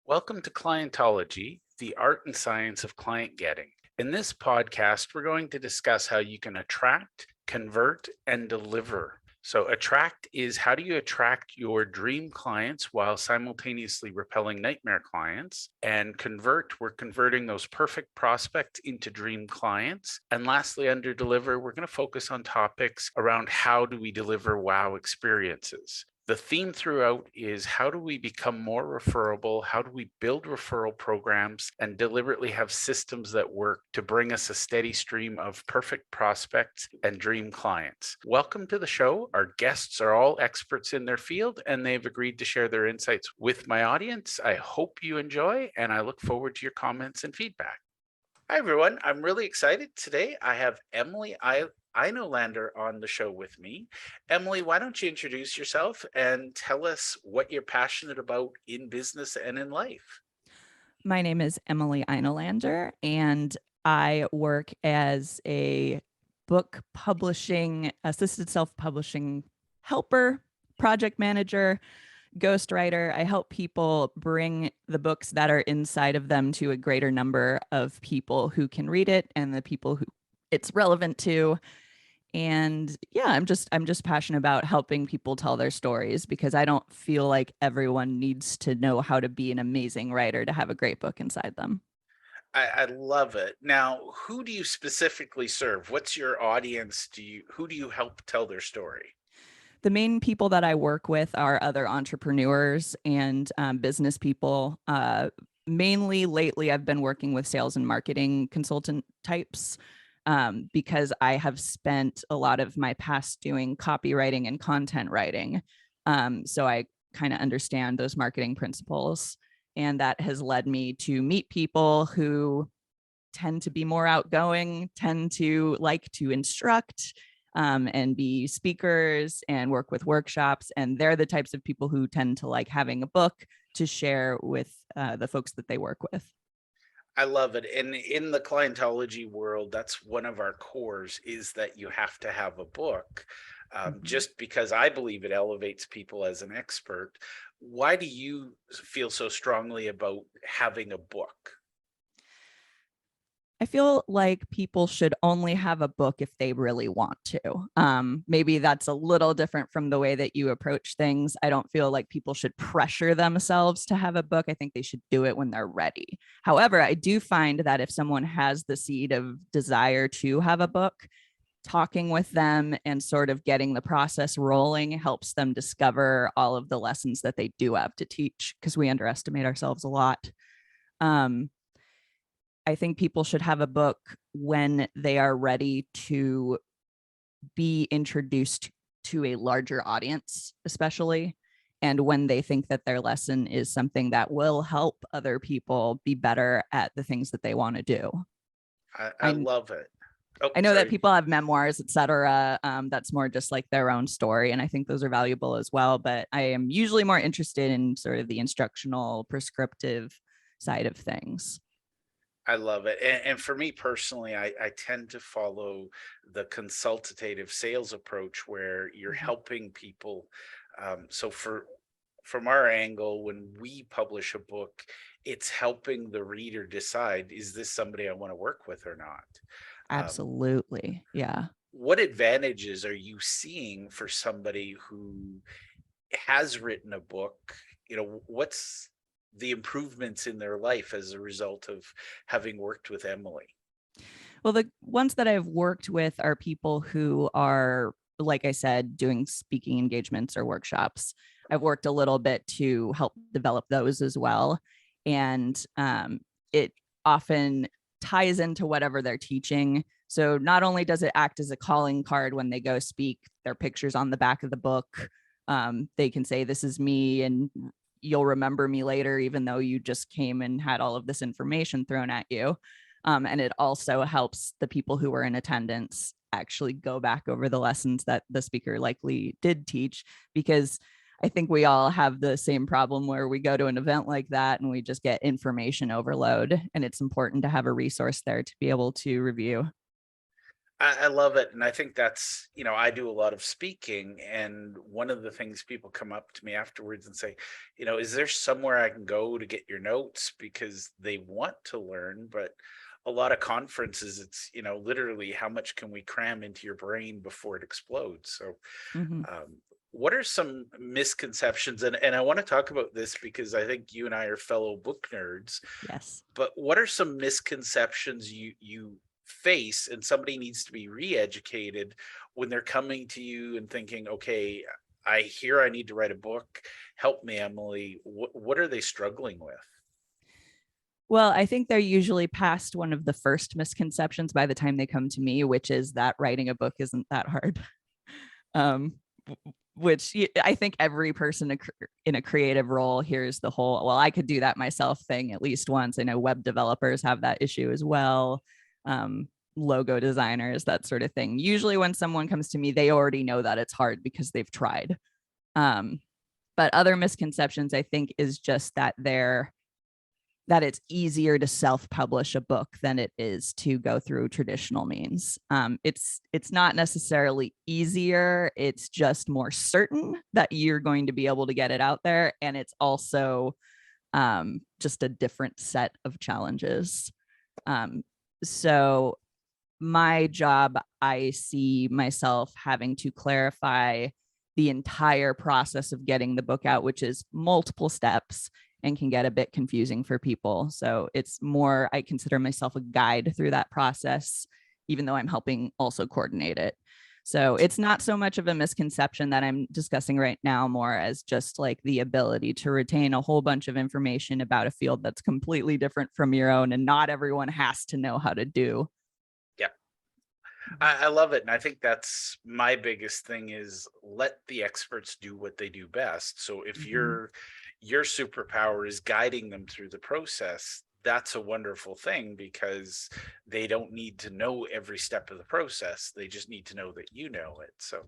Welcome to Clientology, the art and science of client getting. In this podcast, we're going to discuss how you can attract, convert, and deliver. So attract is how do you attract your dream clients while simultaneously repelling nightmare clients? And convert, we're converting those perfect prospects into dream clients. And lastly, under deliver, we're going to focus on topics around how do we deliver wow experiences. The theme throughout is how do we become more referable? How do we build referral programs and deliberately have systems that work to bring us a steady stream of perfect prospects and dream clients? Welcome to the show. Our guests are all experts in their field and they've agreed to share their insights with my audience. I hope you enjoy and I look forward to your comments and feedback. Hi, everyone. I'm really excited. Today I have Emily Einolander on the show with me. Emily, why don't you introduce yourself and tell us what you're passionate about in business and in life? My name is Emily Einolander, and I work as a book publishing, assisted self-publishing helper, project manager, ghostwriter. I help people bring the books that are inside of them to a greater number of people who can read it and the people who it's relevant to. And yeah, I'm just passionate about helping people tell their stories because I don't feel like everyone needs to know how to be an amazing writer to have a great book inside them. I love it. Now, who do you specifically serve? What's your audience? Who do you help tell their story? The main people that I work with are other entrepreneurs and business people. Mainly lately, I've been working with sales and marketing consultant types because I have spent a lot of my past doing copywriting and content writing. So I kind of understand those marketing principles. And that has led me to meet people who tend to be more outgoing, tend to like to instruct, and be speakers and work with workshops. And they're the types of people who tend to like having a book to share with the folks that they work with. I love it. And in the clientology world, that's one of our cores is that you have to have a book. Mhm. Just because I believe it elevates people as an expert. Why do you feel so strongly about having a book? I feel like people should only have a book if they really want to. Maybe that's a little different from the way that you approach things. I don't feel like people should pressure themselves to have a book. I think they should do it when they're ready. However, I do find that if someone has the seed of desire to have a book, talking with them and sort of getting the process rolling helps them discover all of the lessons that they do have to teach because we underestimate ourselves a lot. Um, I think people should have a book when they are ready to be introduced to a larger audience, especially, and when they think that their lesson is something that will help other people be better at the things that they want to do. I I love it. Oh, I know that sorry. people have memoirs, etc. That's more just like their own story, and I think those are valuable as well. But I am usually more interested in sort of the instructional, prescriptive side of things. I love it. And for me personally, I tend to follow the consultative sales approach where you're Mhm. helping people. So from our angle, when we publish a book, it's helping the reader decide, is this somebody I want to work with or not? Um, Absolutely. Yeah. what advantages are you seeing for somebody who has written a book? What's the improvements in their life as a result of having worked with Emily? Well, the ones that I've worked with are people who are, like I said, doing speaking engagements or workshops. I've worked a little bit to help develop those as well. And it often ties into whatever they're teaching. So not only does it act as a calling card when they go speak, their pictures on the back of the book. They can say, "This is me," and you'll remember me later, even though you just came and had all of this information thrown at you. And it also helps the people who were in attendance actually go back over the lessons that the speaker likely did teach, because I think we all have the same problem where we go to an event like that and we just get information overload. And it's important to have a resource there to be able to review. I love it. And I think that's, I do a lot of speaking. And one of the things people come up to me afterwards and say, is there somewhere I can go to get your notes? Because they want to learn, but a lot of conferences, it's, literally how much can we cram into your brain before it explodes? So, Mhm. what are some misconceptions? And I want to talk about this because I think you and I are fellow book nerds. Yes. But what are some misconceptions you face and somebody needs to be re-educated when they're coming to you and thinking, okay, I hear I need to write a book. Help me, Emily. What are they struggling with? Well, I think they're usually past one of the first misconceptions by the time they come to me, which is that writing a book isn't that hard. Um, which I think every person in a creative role hears the whole, well, I could do that myself thing at least once. I know web developers have that issue as well. Logo designers, that sort of thing. Usually when someone comes to me, they already know that it's hard because they've tried. But other misconceptions, I think, is just that it's easier to self-publish a book than it is to go through traditional means. It's not necessarily easier. It's just more certain that you're going to be able to get it out there. And it's also just a different set of challenges. So my job, I see myself having to clarify the entire process of getting the book out, which is multiple steps and can get a bit confusing for people. So it's more, I consider myself a guide through that process, even though I'm helping also coordinate it. So it's not so much of a misconception that I'm discussing right now, more as just like the ability to retain a whole bunch of information about a field that's completely different from your own and not everyone has to know how to do. Yeah, I love it. And I think that's my biggest thing is let the experts do what they do best. So if Mhm. your superpower is guiding them through the process, that's a wonderful thing because they don't need to know every step of the process. They just need to know that you know it. So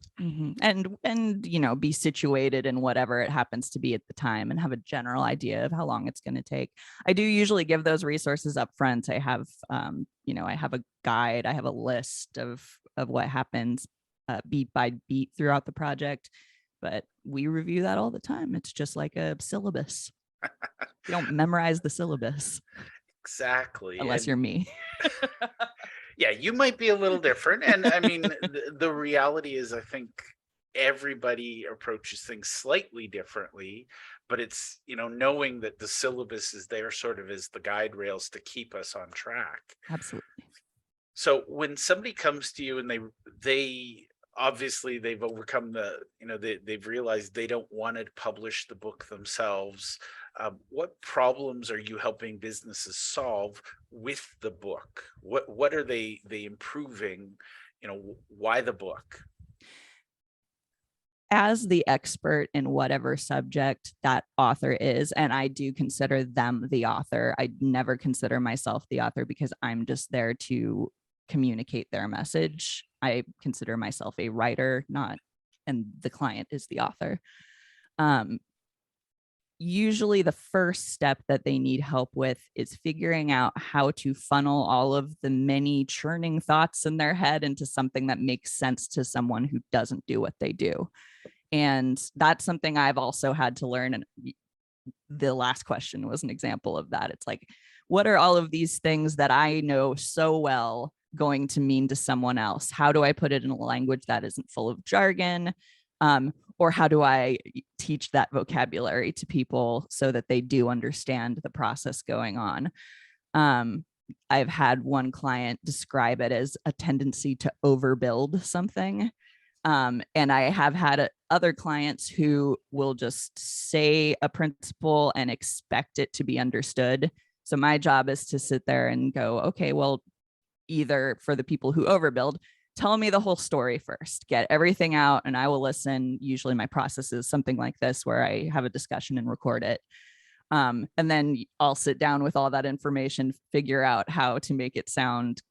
And be situated in whatever it happens to be at the time and have a general idea of how long it's going to take. I do usually give those resources up front. I have I have a guide, I have a list of what happens beat by beat throughout the project, but we review that all the time. It's just like a syllabus. You don't memorize the syllabus exactly. unless you're And me. yeah, you might be a little different. And I mean, the reality is, I think everybody approaches things slightly differently, but it's, knowing that the syllabus is there sort of as the guide rails to keep us on track. Absolutely. So when somebody comes to you and they obviously they've overcome they've realized they don't want to publish the book themselves. What problems are you helping businesses solve with the book? What are they improving? Why the book? As the expert in whatever subject that author is, and I do consider them the author, I never consider myself the author because I'm just there to communicate their message. I consider myself a writer, and the client is the author. Usually the first step that they need help with is figuring out how to funnel all of the many churning thoughts in their head into something that makes sense to someone who doesn't do what they do. And that's something I've also had to learn. And the last question was an example of that. It's like, what are all of these things that I know so well going to mean to someone else? How do I put it in a language that isn't full of jargon? Or how do I teach that vocabulary to people so that they do understand the process going on? I've had one client describe it as a tendency to overbuild something. And I have had other clients who will just say a principle and expect it to be understood. So my job is to sit there and go, okay, well, either for the people who overbuild, tell me the whole story first, get everything out, and I will listen. Usually my process is something like this, where I have a discussion and record it. And then I'll sit down with all that information, figure out how to make it sound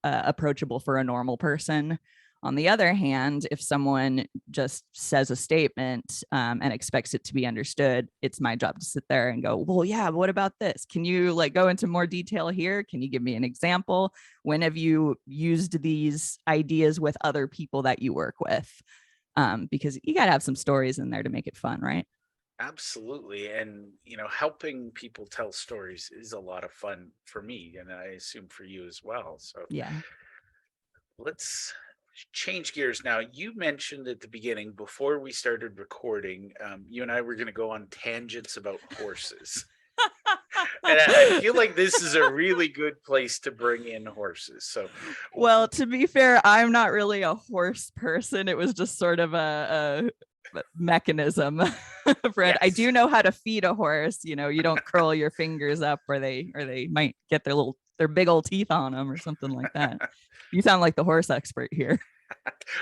approachable for a normal person. On the other hand, if someone just says a statement and expects it to be understood, it's my job to sit there and go, well, yeah, what about this? Can you like go into more detail here? Can you give me an example? When have you used these ideas with other people that you work with? Because you got to have some stories in there to make it fun, right? Absolutely. And, helping people tell stories is a lot of fun for me, and I assume for you as well. So Yeah. let's change gears now. You mentioned at the beginning, before we started recording, you and I were going to go on tangents about horses. And I feel like this is a really good place to bring in horses. So, well, to be fair, I'm not really a horse person. It was just sort of a mechanism for it. I yes. do know how to feed a horse. You don't curl your fingers up, or they might get their big old teeth on them or something like that. You sound like the horse expert here.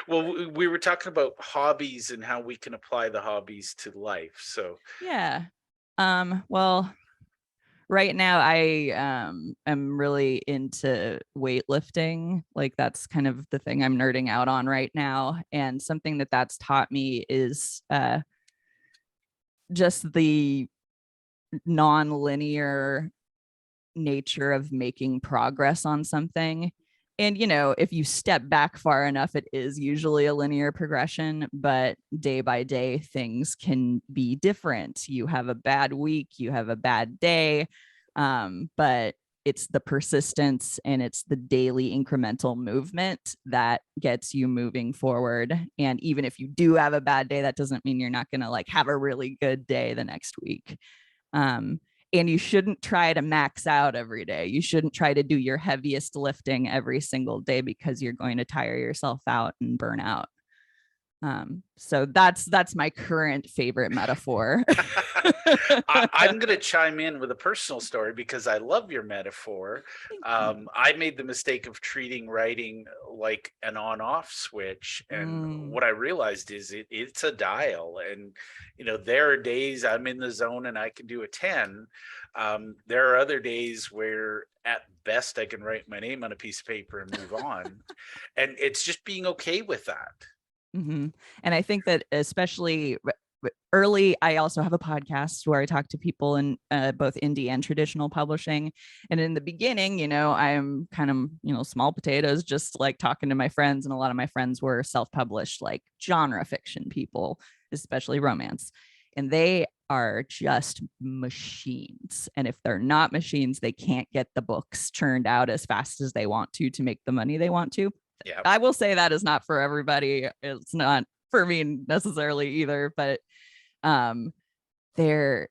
Well, we were talking about hobbies and how we can apply the hobbies to life. So Yeah. Well, right now I am really into weightlifting. Like that's kind of the thing I'm nerding out on right now. And something that's taught me is just the non-linear nature of making progress on something. And if you step back far enough, it is usually a linear progression, but day by day things can be different. You have a bad week, you have a bad day, but it's the persistence and it's the daily incremental movement that gets you moving forward. And even if you do have a bad day, that doesn't mean you're not going to like have a really good day the next week. And you shouldn't try to max out every day. You shouldn't try to do your heaviest lifting every single day because you're going to tire yourself out and burn out. So that's my current favorite metaphor. I'm going to chime in with a personal story because I love your metaphor. I made the mistake of treating writing like an on-off switch. And what I realized is it's a dial. And, there are days I'm in the zone and I can do a 10. There are other days where at best I can write my name on a piece of paper and move on. And it's just being okay with that. Mm-hmm. And I think that especially early, I also have a podcast where I talk to people in both indie and traditional publishing. And in the beginning, I'm kind of, small potatoes, just like talking to my friends. And a lot of my friends were self-published, like genre fiction people, especially romance. And they are just machines. And if they're not machines, they can't get the books churned out as fast as they want to make the money they want to. Yeah. I will say that is not for everybody. It's not for me necessarily either, but it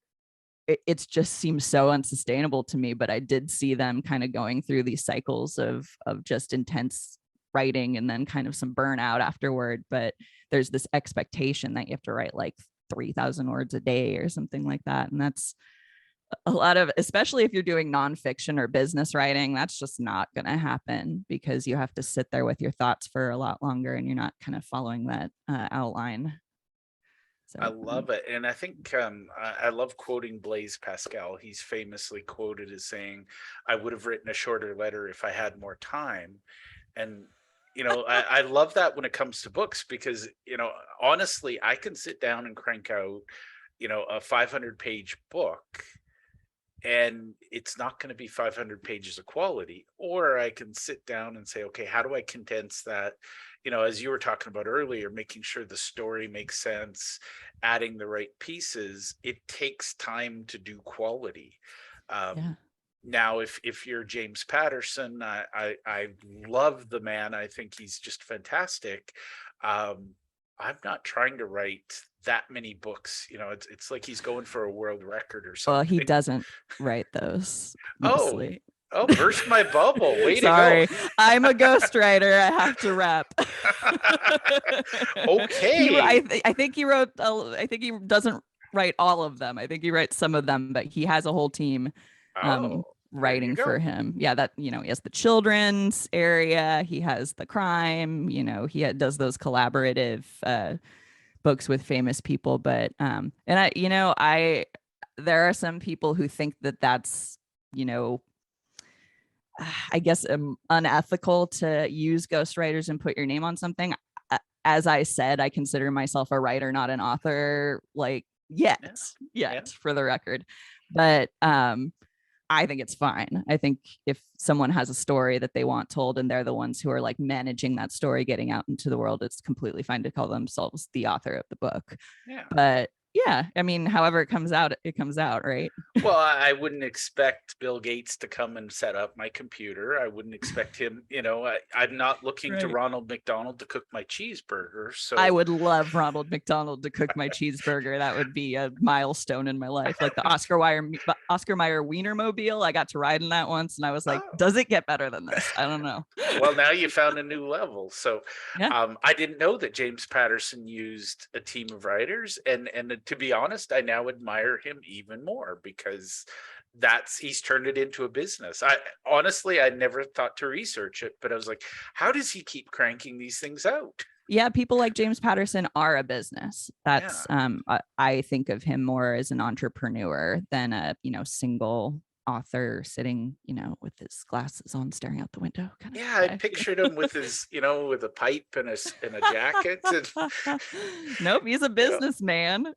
just seems so unsustainable to me. But I did see them kind of going through these cycles of just intense writing and then kind of some burnout afterward. But there's this expectation that you have to write like 3,000 words a day or something like that. And that's a lot of, especially if you're doing nonfiction or business writing, that's just not going to happen because you have to sit there with your thoughts for a lot longer and you're not kind of following that outline. So I love it. And I think I love quoting Blaise Pascal. He's famously quoted as saying, I would have written a shorter letter if I had more time. And, I love that when it comes to books because, honestly, I can sit down and crank out, a 500-page book. And it's not going to be 500 pages of quality. Or I can sit down and say, okay, how do I condense that? As you were talking about earlier, making sure the story makes sense, adding the right pieces. It takes time to do quality. Now, if you're James Patterson, I love the man. I think he's just fantastic. I'm not trying to write that many books. It's like he's going for a world record or something. Well, he doesn't write those mostly. Oh, burst my bubble. Way Sorry, to go. I'm a ghostwriter. I have to rap. Okay. I think he wrote, I think he doesn't write all of them. I think he writes some of them, but he has a whole team writing for him. Yeah, that, he has the children's area. He has the crime, he does those collaborative books with famous people. But, and there are some people who think that that's, I guess, unethical to use ghostwriters and put your name on something. As I said, I consider myself a writer, not an author, like yet, for the record. But I think it's fine. I think if someone has a story that they want told and they're the ones who are like managing that story, getting out into the world, it's completely fine to call themselves the author of the book. But yeah, I mean, however it comes out, right? Well, I wouldn't expect Bill Gates to come and set up my computer. I wouldn't expect him, I'm not looking to Ronald McDonald to cook my cheeseburger. So I would love Ronald McDonald to cook my cheeseburger. That would be a milestone in my life. Like the Oscar Mayer Wienermobile. I got to ride in that once and I was like, does it get better than this? I don't know. Well, now you found a new level. So I didn't know that James Patterson used a team of writers. And to be honest, I now admire him even more because he's turned it into a business. I never thought to research it, but I was like, how does he keep cranking these things out? Yeah, people like James Patterson are a business. That's I think of him more as an entrepreneur than a single author sitting with his glasses on staring out the window kind of I pictured him with his with a pipe and a jacket. Nope, he's a businessman.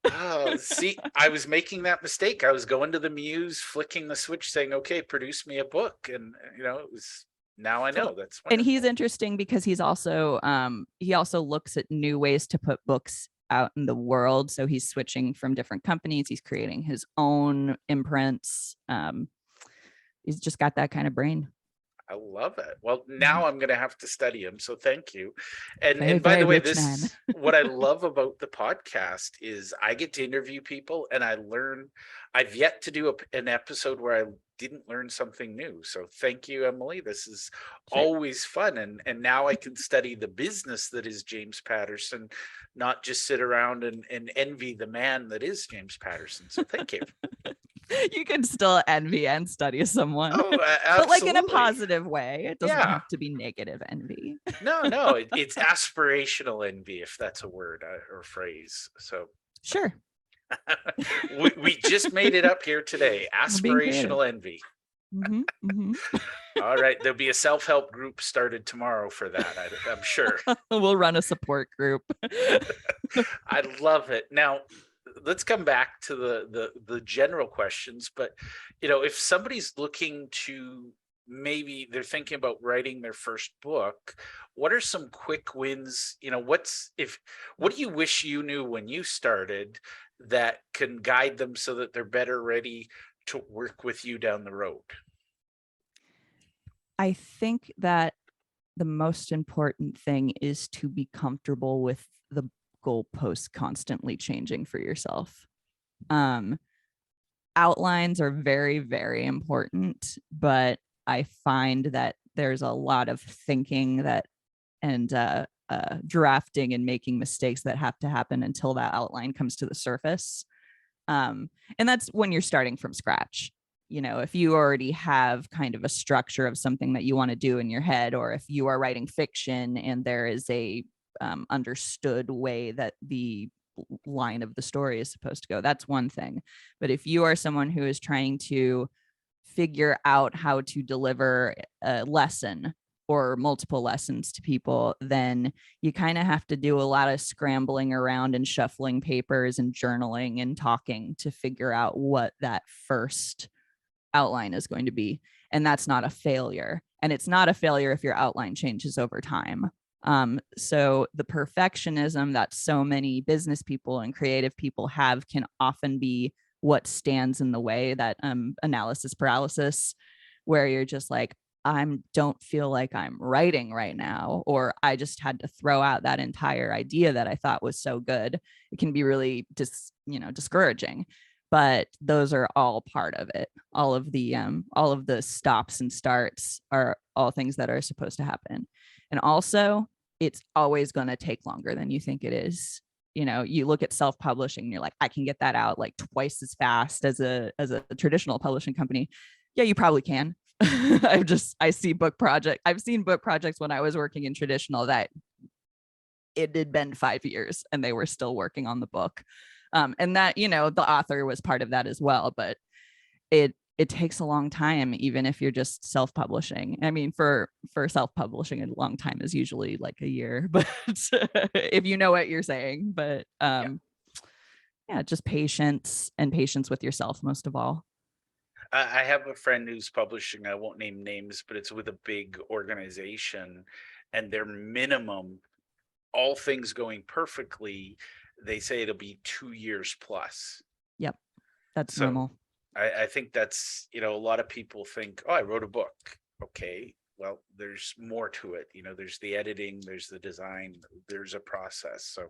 See, I was making that mistake. I was going to the muse, flicking the switch, saying, okay, produce me a book, and it was. Now I know that's wonderful. And he's interesting because he's also he also looks at new ways to put books out in the world. So he's switching from different companies. He's creating his own imprints. He's just got that kind of brain. I love it. Well, now I'm going to have to study him. So thank you. And by the way, what I love about the podcast is I get to interview people and I learn. I've yet to do an episode where I didn't learn something new. So thank you, Emily. This is always fun. And now I can study the business that is James Patterson, not just sit around and envy the man that is James Patterson. So thank you. You can still envy and study someone, but like in a positive way. It doesn't have to be negative envy. No, it's aspirational envy, if that's a word or phrase. So sure. we just made it up here today. Aspirational envy. Mm-hmm, mm-hmm. All right, there'll be a self-help group started tomorrow for that. I'm sure. We'll run a support group. I love it. Now, let's come back to the general questions. But if somebody's looking to, maybe they're thinking about writing their first book, what are some quick wins? What do you wish you knew when you started that can guide them so that they're better ready to work with you down the road? I think that the most important thing is to be comfortable with the goalposts constantly changing for yourself. Outlines are very, very important, but I find that there's a lot of thinking and drafting and making mistakes that have to happen until that outline comes to the surface. And that's when you're starting from scratch. If you already have kind of a structure of something that you want to do in your head, or if you are writing fiction and there is a understood way that the line of the story is supposed to go, that's one thing. But if you are someone who is trying to figure out how to deliver a lesson or multiple lessons to people, then you kind of have to do a lot of scrambling around and shuffling papers and journaling and talking to figure out what that first outline is going to be. And that's not a failure. And it's not a failure if your outline changes over time. So the perfectionism that so many business people and creative people have can often be what stands in the way, that analysis paralysis, where you're just like, I don't feel like I'm writing right now, or I just had to throw out that entire idea that I thought was so good. It can be really discouraging, but those are all part of it. All of the stops and starts are all things that are supposed to happen. And also, it's always going to take longer than you think it is. You look at self-publishing and you're like, I can get that out like twice as fast as a traditional publishing company. Yeah, you probably can. I've seen book projects when I was working in traditional that it had been 5 years and they were still working on the book. And that, the author was part of that as well, but it takes a long time, even if you're just self-publishing. I mean, for self-publishing, a long time is usually like a year, but if you know what you're saying. But yeah, just patience, and patience with yourself, most of all. I have a friend who's publishing, I won't name names, but it's with a big organization, and their minimum, all things going perfectly, they say it'll be 2 years plus. Yep, that's So normal. I think that's, a lot of people think, oh, I wrote a book. Okay, well, there's more to it. There's the editing, there's the design, there's a process. So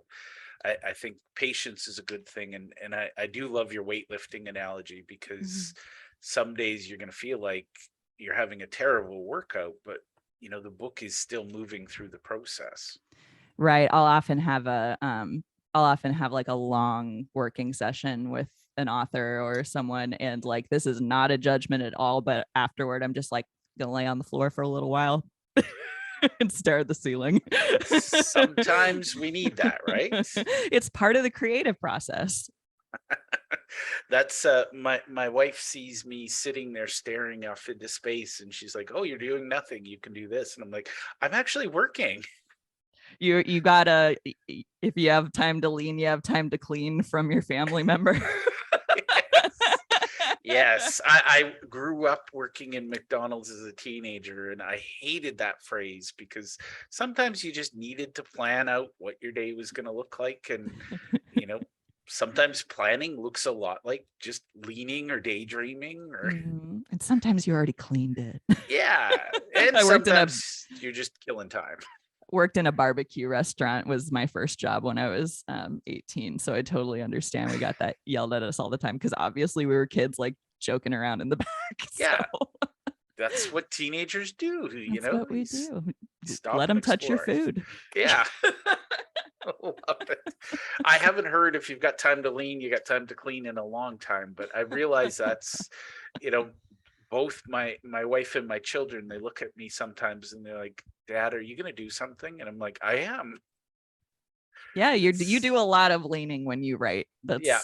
I think patience is a good thing. And I do love your weightlifting analogy, because some days you're going to feel like you're having a terrible workout, but the book is still moving through the process. Right. I'll often have like a long working session with an author or someone, and like, this is not a judgment at all, but afterward I'm just like gonna lay on the floor for a little while and stare at the ceiling. Sometimes we need that, right? It's part of the creative process. That's my wife sees me sitting there staring off into space, and she's like, oh, you're doing nothing, you can do this. And I'm like, I'm actually working. You gotta, if you have time to lean, you have time to clean from your family member. Yes. I grew up working in McDonald's as a teenager, and I hated that phrase, because sometimes you just needed to plan out what your day was going to look like. And, sometimes planning looks a lot like just leaning or daydreaming, or and sometimes you already cleaned it. Yeah. And sometimes you're just killing time. Worked in a barbecue restaurant was my first job when I was 18. So I totally understand. We got that yelled at us all the time, because obviously we were kids, like joking around in the back. Yeah. That's what teenagers do. That's what we do. Stop, let them touch your food. Yeah. Love it. I haven't heard, if you've got time to lean, you got time to clean, in a long time, but I realize that's, both my wife and my children, they look at me sometimes and they're like, Dad, are you going to do something? And I'm like, I am. Yeah, you do a lot of leaning when you write. That's how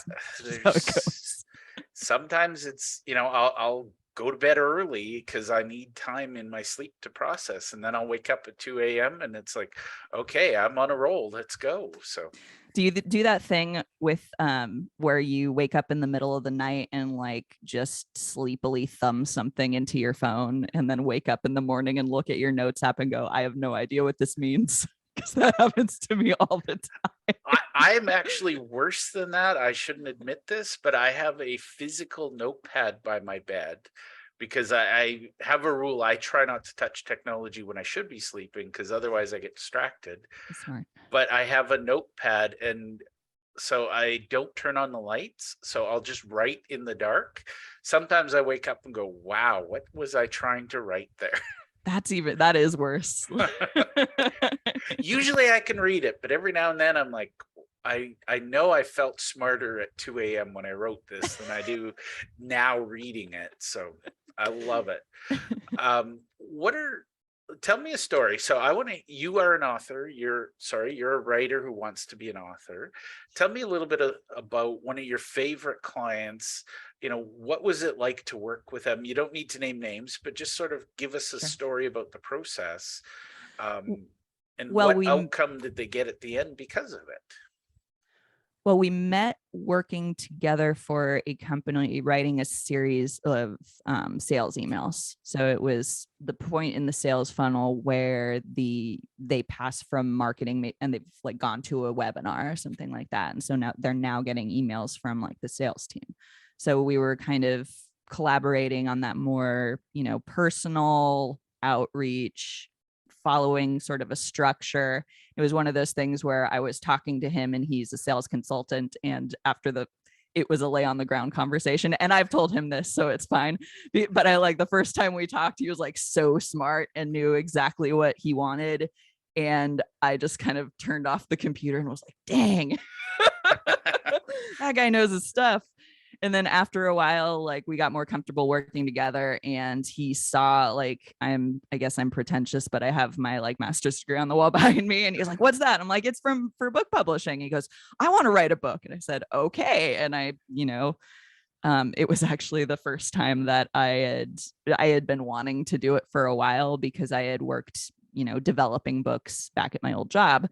it goes. Sometimes it's, I'll go to bed early because I need time in my sleep to process, and then I'll wake up at 2 a.m. and it's like, okay, I'm on a roll, let's go. So do you do that thing with where you wake up in the middle of the night and like just sleepily thumb something into your phone, and then wake up in the morning and look at your notes app and go, I have no idea what this means? Because that happens to me all the time. I'm actually worse than that. I shouldn't admit this, but I have a physical notepad by my bed, because I have a rule. I try not to touch technology when I should be sleeping, because otherwise I get distracted. Smart. But I have a notepad, and so I don't turn on the lights. So I'll just write in the dark. Sometimes I wake up and go, wow, what was I trying to write there? That is worse. Usually I can read it, but every now and then I'm like, I know I felt smarter at 2 a.m. when I wrote this than I do now reading it. So I love it. Tell me a story. So you are an author. You're a writer who wants to be an author. Tell me a little bit about one of your favorite clients. What was it like to work with them? You don't need to name names, but just sort of give us a story about the process. And what outcome did they get at the end because of it? Well, we met working together for a company writing a series of sales emails. So it was the point in the sales funnel where they pass from marketing and they've like gone to a webinar or something like that. And so now they're getting emails from like the sales team. So we were kind of collaborating on that more, personal outreach, following sort of a structure. It was one of those things where I was talking to him and he's a sales consultant. And it was a lay on the ground conversation. And I've told him this, so it's fine. But I like the first time we talked, he was like so smart and knew exactly what he wanted. And I just kind of turned off the computer and was like, dang, that guy knows his stuff. And then after a while, like we got more comfortable working together, and he saw like, I guess I'm pretentious, but I have my like master's degree on the wall behind me. And he was like, what's that? I'm like, it's for book publishing. He goes, I want to write a book. And I said, okay. And I It was actually the first time that I had been wanting to do it for a while, because I had worked, developing books back at my old job,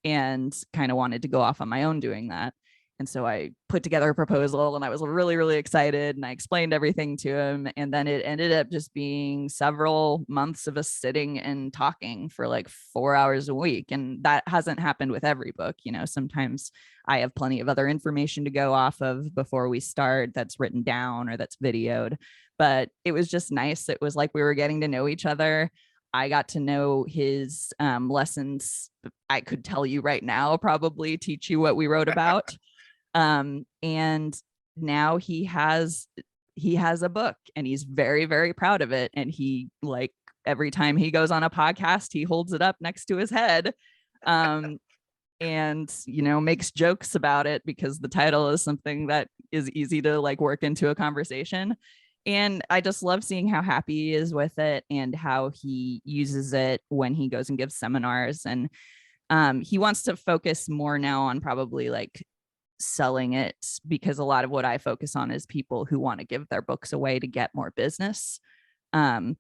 and kind of wanted to go off on my own doing that. And so I put together a proposal, and I was really, really excited, and I explained everything to him. And then it ended up just being several months of us sitting and talking for like 4 hours a week. And that hasn't happened with every book. Sometimes I have plenty of other information to go off of before we start, that's written down or that's videoed. But it was just nice. It was like we were getting to know each other. I got to know his lessons. I could tell you right now, probably teach you what we wrote about. And now he has a book, and he's very, very proud of it. And he, like, every time he goes on a podcast, he holds it up next to his head, and, makes jokes about it, because the title is something that is easy to like work into a conversation. And I just love seeing how happy he is with it, and how he uses it when he goes and gives seminars. And he wants to focus more now on probably like selling it, because a lot of what I focus on is people who want to give their books away to get more business. And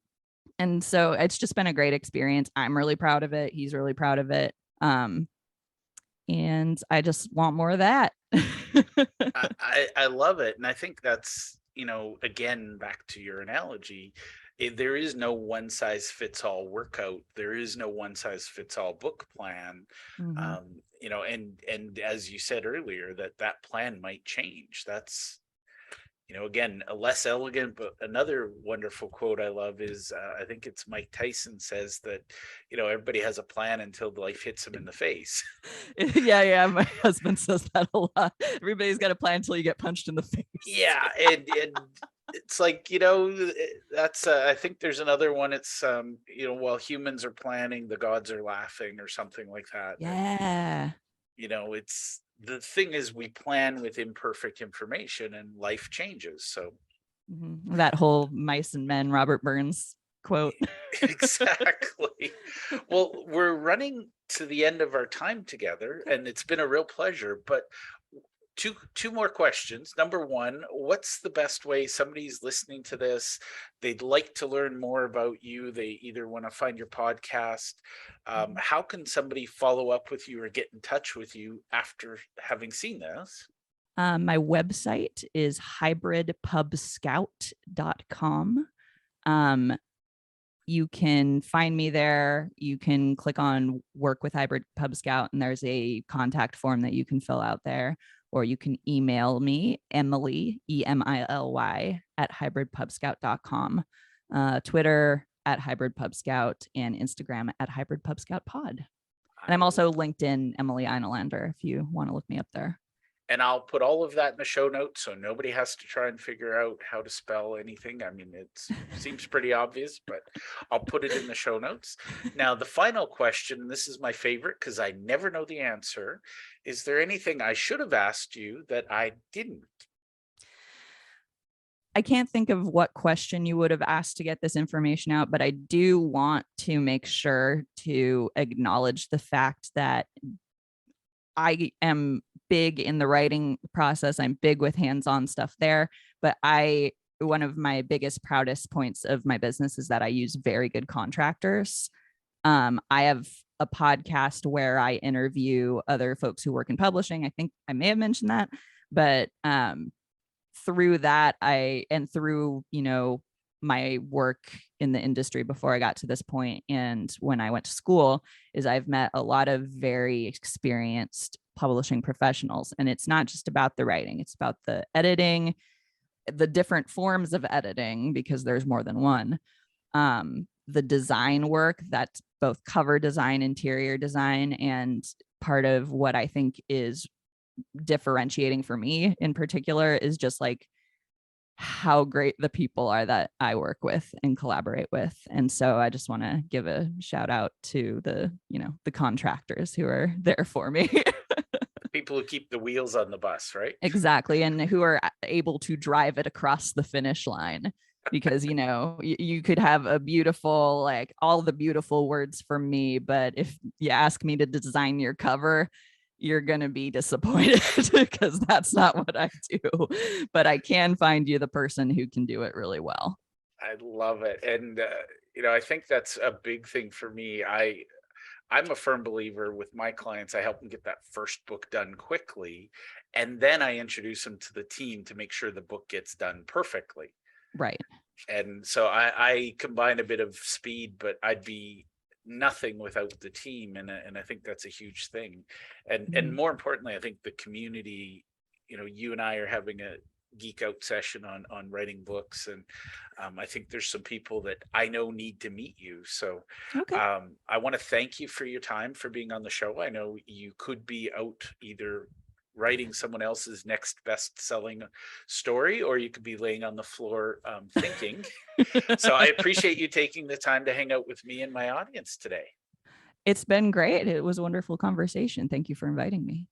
so it's just been a great experience. I'm really proud of it. He's really proud of it. And I just want more of that. I love it. And I think that's, again, back to your analogy, there is no one size fits all workout. There is no one size fits all book plan. Mm-hmm. And as you said earlier, that plan might change. That's, again, a less elegant, but another wonderful quote I love is, I think it's Mike Tyson says that, everybody has a plan until life hits them in the face. Yeah. My husband says that a lot. Everybody's got a plan until you get punched in the face. Yeah. And it's like, that's, I think there's another one. It's, while humans are planning, the gods are laughing, or something like that. Yeah. And, it's, the thing is, we plan with imperfect information, and life changes. So that whole mice and men, Robert Burns quote. Exactly. Well, we're running to the end of our time together, and it's been a real pleasure, but two more questions. Number one, what's the best way somebody's listening to this, they'd like to learn more about you, they either want to find your podcast, how can somebody follow up with you or get in touch with you after having seen this? My website is hybridpubscout.com. You can find me there. You can click on work with Hybrid Pub Scout, and there's a contact form that you can fill out there. Or you can email me, Emily, EMILY, at hybridpubscout.com, Twitter at hybridpubscout, and Instagram at hybridpubscoutpod. And I'm also LinkedIn, Emily Einolander, if you want to look me up there. And I'll put all of that in the show notes, so nobody has to try and figure out how to spell anything. I mean, it seems pretty obvious, but I'll put it in the show notes. Now, the final question, this is my favorite because I never know the answer. Is there anything I should have asked you that I didn't? I can't think of what question you would have asked to get this information out, but I do want to make sure to acknowledge the fact that I am big in the writing process. I'm big with hands-on stuff there, but one of my biggest, proudest points of my business is that I use very good contractors. I have a podcast where I interview other folks who work in publishing. I think I may have mentioned that, but through that, through, my work in the industry before I got to this point, and when I went to school, is I've met a lot of very experienced publishing professionals. And it's not just about the writing, it's about the editing, the different forms of editing, because there's more than one. The design work, that's both cover design, interior design, and part of what I think is differentiating for me in particular is just like how great the people are that I work with and collaborate with. And so I just want to give a shout out to the contractors who are there for me. People who keep the wheels on the bus, right? Exactly. And who are able to drive it across the finish line, because, you could have a beautiful, like all the beautiful words from me, but if you ask me to design your cover, you're going to be disappointed because that's not what I do. But I can find you the person who can do it really well. I love it. And, I think that's a big thing for me. I'm a firm believer with my clients. I help them get that first book done quickly. And then I introduce them to the team to make sure the book gets done perfectly. Right. And so I combine a bit of speed, but I'd be nothing without the team. And I think that's a huge thing. And more importantly, I think the community, you and I are having a geek out session on writing books. And I think there's some people that I know need to meet you. So Okay. I want to thank you for your time, for being on the show. I know you could be out either writing someone else's next best-selling story, or you could be laying on the floor thinking. So I appreciate you taking the time to hang out with me and my audience today. It's been great. It was a wonderful conversation. Thank you for inviting me.